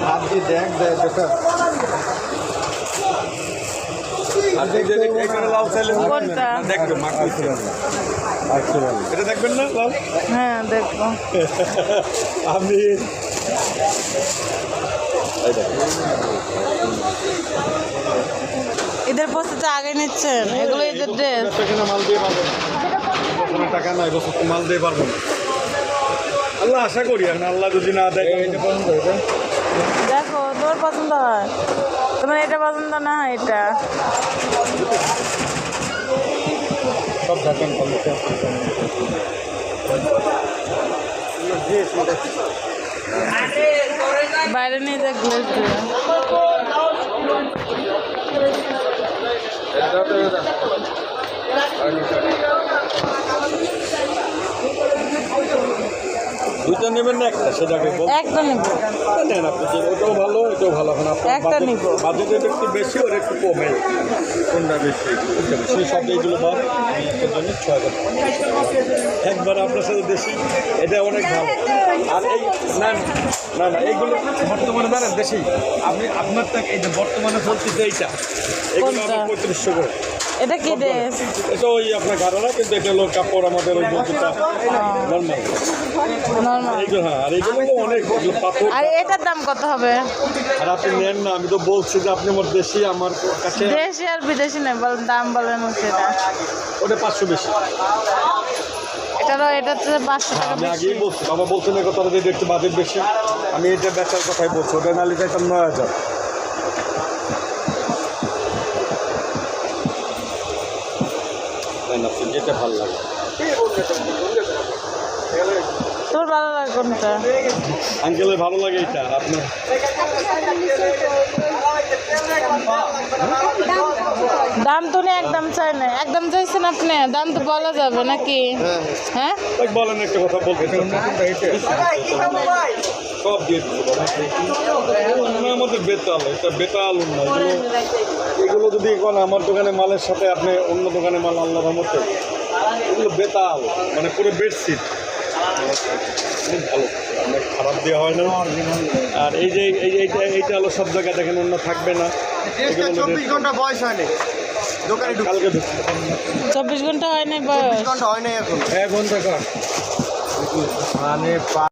হাত দিয়ে দেখ দেখ দেখা আর এখানে লাল চাইলে কোনটা? দেখবেন মাখা এটা দেখবেন না লাল? হ্যাঁ দেখবো। আমি ঈদের প্রস্তুতি আগে নিচ্ছেন, এগুলো ঈদের ড্রেস। এখানে মাল দিয়ে পারবো না, কোনো টাকা নাই, বছর তো মাল দিয়ে পারবো না। আল্লাহ আশা করি এখন আল্লাহ যদি না দেয়। দেখো তোমার পছন্দ হয়, তোমার এটা পছন্দ না হয় এটা। সব ঢাকান বাইরে নিয়ে যা গ্লেস দিয়ে। দুইটা নেবেন না একটা? সেটাকে একটা নিব। নেন আপনি, ওটাও ভালো এটাও ভালো। এখন একটা নিব। বাজেটের একটু বেশি ওর একটু কমে, কোনটা বেশি সেই সব এইগুলো বাদ আমি একটা জন্য ৬,০০০ একবার আপনার সাথে দেশি, এটা অনেক ভালো। আর এই না না না এইগুলো বর্তমানে জানেন দেশি, আপনি আপনার থেকে এই যে বর্তমানে চলতেছে এইটা, এগুলো কোনটা? আমার ৩৫০০ করে। এটা কি ড্রেস? এটা ওই আপনার গাড়ো না, কিন্তু এটা হলো কাপড় আমাদের ওই জুতা নর্মাল নর্মাল। এইগুলো। হ্যাঁ, আর এইগুলো তো অনেক পাথর। আর এটার দাম কত হবে? আর আপনি নেন না, আমি তো বলছি যে আপনি আমার দেশি, আমার কাছে দেশি আর বিদেশি নেই, দাম বলেন হচ্ছে এটা। ওটা ৫০০ বেশি। এটারও এটা তো ৫০০ টাকা আমি বেশি। আগেই বলছি, বাবা বলছেন এই কথা যে একটু বাজেট বেশি, আমি এটা বেচার কথাই বলছি। ওটা নালি চাইতাম ৯,০০০। আপনি যেটা ভালো লাগে। তোর ভালো লাগে কোনটা? আঙ্কেলের ভালো লাগে এটা, আর আপনার দাম তো নেই, একদম চাই না। একদম চাইছেন আপনি, দাম তো বলা যাবে নাকি? হ্যাঁ ওই বলেন একটা কথা বলতে সব দিয়ে দিচ্ছে আমাদের বেতাল, এটা বেতাল না। এগুলো যদি এখন আমার দোকানে মালের সাথে আপনি অন্য দোকানে মাল আল্লাহর রহমতে, এগুলো বেতাল মানে পুরো বেডশিট খুব ভালো, আপনার খারাপ দেওয়া হয় না। আর এই যে এইটা হলো সব জায়গায় দেখেন অন্য থাকবে না। 24 ঘন্টা বয়স হয়নি দোকানে ঢুকতে। কালকে ঢুকছে 24 ঘন্টা হয় নাই বয়স। 24 ঘন্টা হয় নাই এখন। 1 ঘন্টা কার মানে